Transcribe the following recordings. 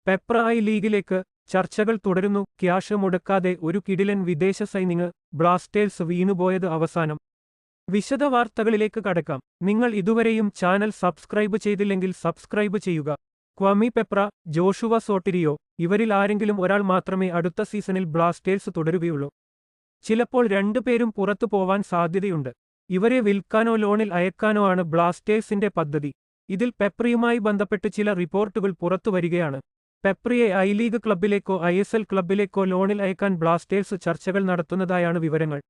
Peprah I ലീഗിലേക്ക് ചർച്ചകൾ തുടരുന്നു. Cash മുടക്കാതെ ഒരു കിടിലൻ വിദേശ സൈനിങ്. ബ്ലാസ്റ്റേഴ്സ് വീണുപോയത് അവസാനം. വിശദവാർത്തകളിലേക്ക് കടക്കാം. നിങ്ങൾ ഇതുവരെയും ചാനൽ സബ്സ്ക്രൈബ് ചെയ്തില്ലെങ്കിൽ സബ്സ്ക്രൈബ് ചെയ്യുക. ക്വമി പെപ്ര, ജോഷുവ സോട്ടിരിയോ, ഇവരിൽ ആരെങ്കിലും ഒരാൾ മാത്രമേ അടുത്ത സീസണിൽ ബ്ലാസ്റ്റേഴ്സ് തുടരുകയുള്ളൂ. ചിലപ്പോൾ രണ്ടുപേരും പുറത്തു പോവാൻ സാധ്യതയുണ്ട്. ഇവരെ വിൽക്കാനോ ലോണിൽ അയക്കാനോ ആണ് ബ്ലാസ്റ്റേഴ്സിന്റെ പദ്ധതി. ഇതിൽ പെപ്രയുമായി ബന്ധപ്പെട്ട് ചില റിപ്പോർട്ടുകൾ പുറത്തുവരികയാണ്. പെപ്രയെ ഐ ലീഗ് ക്ലബിലേക്കോ ISL ക്ലബിലേക്കോ ലോണിൽ അയക്കാൻ ബ്ലാസ്റ്റേഴ്സ് ചർച്ചകൾ നടത്തുന്നതായാണ് വിവരങ്ങൾ.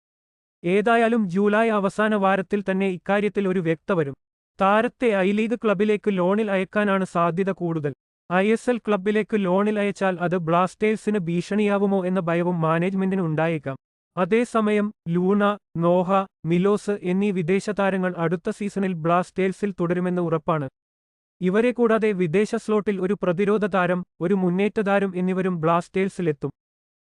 ഏതായാലും ജൂലൈ അവസാന വാരത്തിൽ തന്നെ ഇക്കാര്യത്തിൽ ഒരു വ്യക്തത വരും. താരത്തെ ഐ ലീഗ് ക്ലബിലേക്ക് ലോണിൽ അയക്കാനാണ് സാധ്യത കൂടുതൽ. ISL ക്ലബിലേക്ക് ലോണിൽ അയച്ചാൽ അത് ബ്ലാസ്റ്റേഴ്സിന് ഭീഷണിയാവുമോ എന്ന ഭയവും മാനേജ്മെന്റിന് ഉണ്ടായേക്കാം. അതേസമയം ലൂണ, നോഹ, മിലോസ് എന്നീ വിദേശ താരങ്ങൾ അടുത്ത സീസണിൽ ബ്ലാസ്റ്റേഴ്സിൽ തുടരുമെന്ന് ഉറപ്പാണ്. ഇവരെ കൂടാതെ വിദേശ സ്ലോട്ടിൽ ഒരു പ്രതിരോധ താരം, ഒരു മുന്നേറ്റ താരം എന്നിവരും ബ്ലാസ്റ്റേഴ്സിലെത്തും.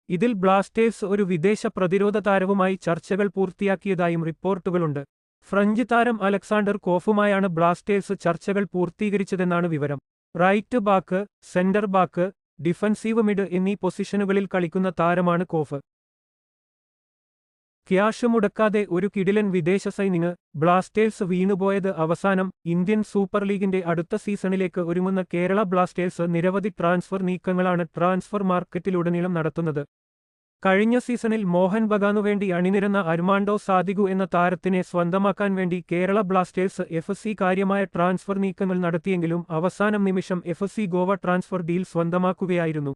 ഇതിൽ ബ്ലാസ്റ്റേഴ്സ് ഒരു വിദേശ പ്രതിരോധ താരവുമായി ചർച്ചകൾ പൂർത്തിയാക്കിയതായും റിപ്പോർട്ടുകളുണ്ട്. ഫ്രഞ്ച് താരം അലക്സാണ്ടർ കോഫുമായാണ് ബ്ലാസ്റ്റേഴ്സ് ചർച്ചകൾ പൂർത്തീകരിച്ചതെന്നാണ് വിവരം. Right back, centre back, defensive mid എന്നീ പൊസിഷനുകളിൽ കളിക്കുന്ന താരമാണ് കോഫ്. ക്യാഷ് മുടക്കാതെ ഒരു കിടിലൻ വിദേശ സൈനിങ്. ബ്ലാസ്റ്റേഴ്സ് വീണുപോയത് അവസാനം. ഇന്ത്യൻ സൂപ്പർ ലീഗിന്റെ അടുത്ത സീസണിലേക്ക് ഒരുങ്ങുന്ന കേരള ബ്ലാസ്റ്റേഴ്സ് നിരവധി ട്രാൻസ്ഫർ നീക്കങ്ങളാണ് ട്രാൻസ്ഫർ മാർക്കറ്റിലുടനീളം നടത്തുന്നത്. കഴിഞ്ഞ സീസണിൽ മോഹൻ ബഗാനുവേണ്ടി അണിനിരന്ന അർമാൻഡോ സാദിഗു എന്ന താരത്തിനെ സ്വന്തമാക്കാൻ വേണ്ടി കേരള ബ്ലാസ്റ്റേഴ്സ് FC കാര്യമായ ട്രാൻസ്ഫർ നീക്കങ്ങൾ നടത്തിയെങ്കിലും അവസാനം നിമിഷം FC ഗോവ ട്രാൻസ്ഫർ ഡീൽ സ്വന്തമാക്കുകയായിരുന്നു.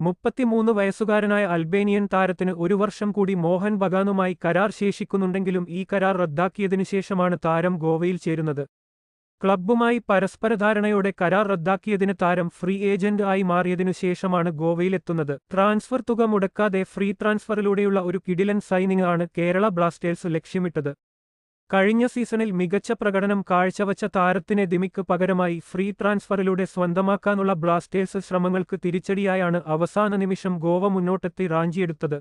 33 വയസ്സുകാരനായ അൽബേനിയൻ താരത്തിന് 1 വർഷം കൂടി മോഹൻ ബഗാനുമായി കരാർ ശേഷിക്കുന്നുണ്ടെങ്കിലും ഈ കരാർ റദ്ദാക്കിയതിനുശേഷമാണ് താരം ഗോവയിൽ ചേരുന്നത്. ക്ലബ്ബുമായി പരസ്പര ധാരണയോടെ കരാർ റദ്ദാക്കിയതിന് താരം ഫ്രീ ഏജന്റ് ആയി മാറിയതിനുശേഷമാണ് ഗോവയിലെത്തുന്നത്. ട്രാൻസ്ഫർ തുക മുടക്കാതെ ഫ്രീ ട്രാൻസ്ഫറിലൂടെയുള്ള ഒരു കിടിലൻ സൈനിങ് ആണ് കേരള ബ്ലാസ്റ്റേഴ്സ് ലക്ഷ്യമിട്ടത്. കഴിഞ്ഞ സീസണിൽ മികച്ച പ്രകടനം കാഴ്ചവച്ച താരത്തിനെ ദിമിക്ക് പകരമായി ഫ്രീ ട്രാൻസ്ഫറിലൂടെ സ്വന്തമാക്കാനുള്ള ബ്ലാസ്റ്റേഴ്സ് ശ്രമങ്ങൾക്ക് തിരിച്ചടിയായാണ് അവസാന നിമിഷം ഗോവ മുന്നോട്ടെത്തി റാഞ്ചിയെടുത്തത്.